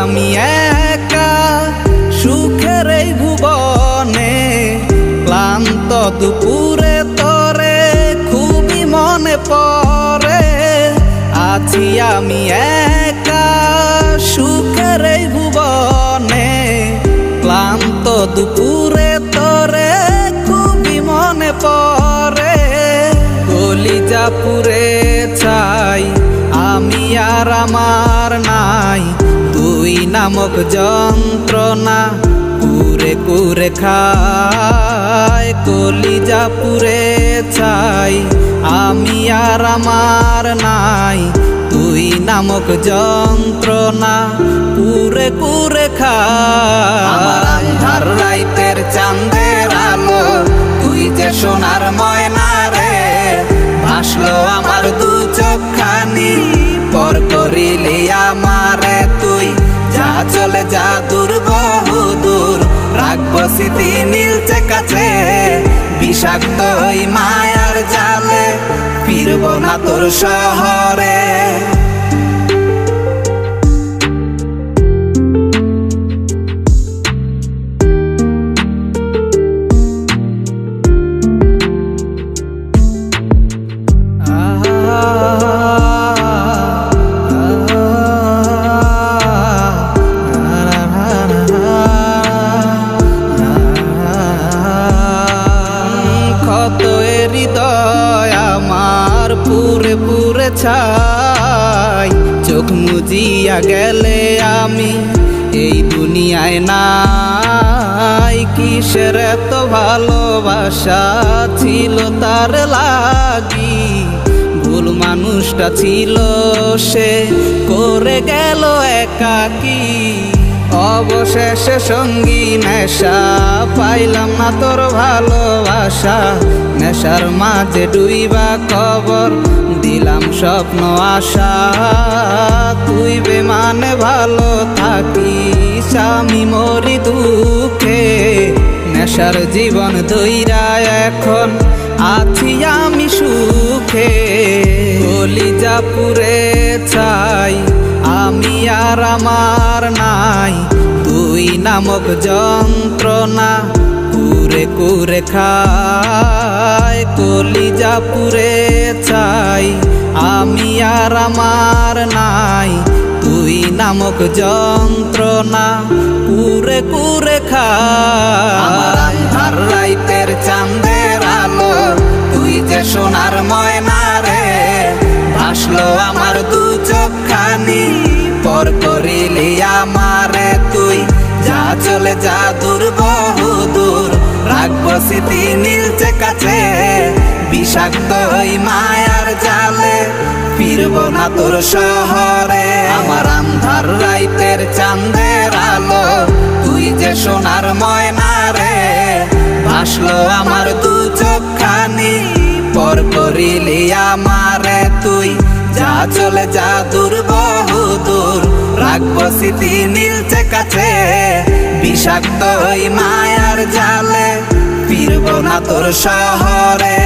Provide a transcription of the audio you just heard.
আমি একা সুখের এই ভুবনে, ক্লান্ত দুপুরে তরে খুবই মনে পড়ে। আছি আমি একা সুখের এই ভুবনে, ক্লান্ত দুপুরে তরে খুবই মনে পড়ে। কলিজা পুড়ে ছাই আমি আর আমার নাই, তুই নামক যন্ত্রণা কুরে কুরে খায়। কলিজা পুড়ে ছাই আমি আর আমার নাই, তুই নামক যন্ত্রণা কুরে কুরে খায়। আমার আন্ধার রাইতের চাঁদের আলো, তুই যে সোনার ময়না রে, ভাসলো আমার দু চোখখানি, পর করিলি আমারে তুই। যা চলে যা দূর বহুদূর, রাখবো স্মৃতি নীলচে কাছে, বিষাক্ত ওই মায়ার জালে ফিরবো না তোর শহরে। হৃদয় আমার পুরে পুরে ছাই, চোখ মুজিয়া গেলে আমি এই দুনিয়ায় নাই। কিসের এত ভালোবাসা ছিল তার লাগি, ভুল মানুষটা ছিল সে করে গেল একাকী। অবশেষে সঙ্গী নেশা, পাইলাম না তোর ভালোবাসা, নেশার মাঝে ডুইবা কবর দিলাম স্বপ্ন আশা। তুই বেমানে ভালো থাকিস আমি মরি দুঃখে, নেশার জীবন ধইরা এখন আছি আমি সুখে। কলিজা পুড়ে ছাই আমি আর আমার নাই, তুই নামক যন্ত্রণা কুরে কুরে খায়। কলিজা পুড়ে ছাই আমি আর আমার নাই, তুই নামক যন্ত্রণা কুরে কুরে খায়। আমার আন্ধার রাইতের চাঁদের আলো, তুই যে সোনার ময়না রে, ভাসলো আমার দু চোখখানি, পর করিলি আমারে তুই। যা চলে যা দূর বহুদূর, রাখবো স্মৃতি নীলচে কাছে, বিষাক্ত ওই মায়ার জালে ফিরবো না তোর শহরে। আমার আন্ধার রাইতের চাঁদের আলো, তুই যে সোনার ময়না রে, ভাসলো আমার দু চোখখানি, পর করিলি আমারে তুই। যা চলে যা দূর বহুদূর, রাখবো স্মৃতি নীলচে কাছে, বিষাক্ত ওই মায়ার জালে ফিরবো না তোর শহরে।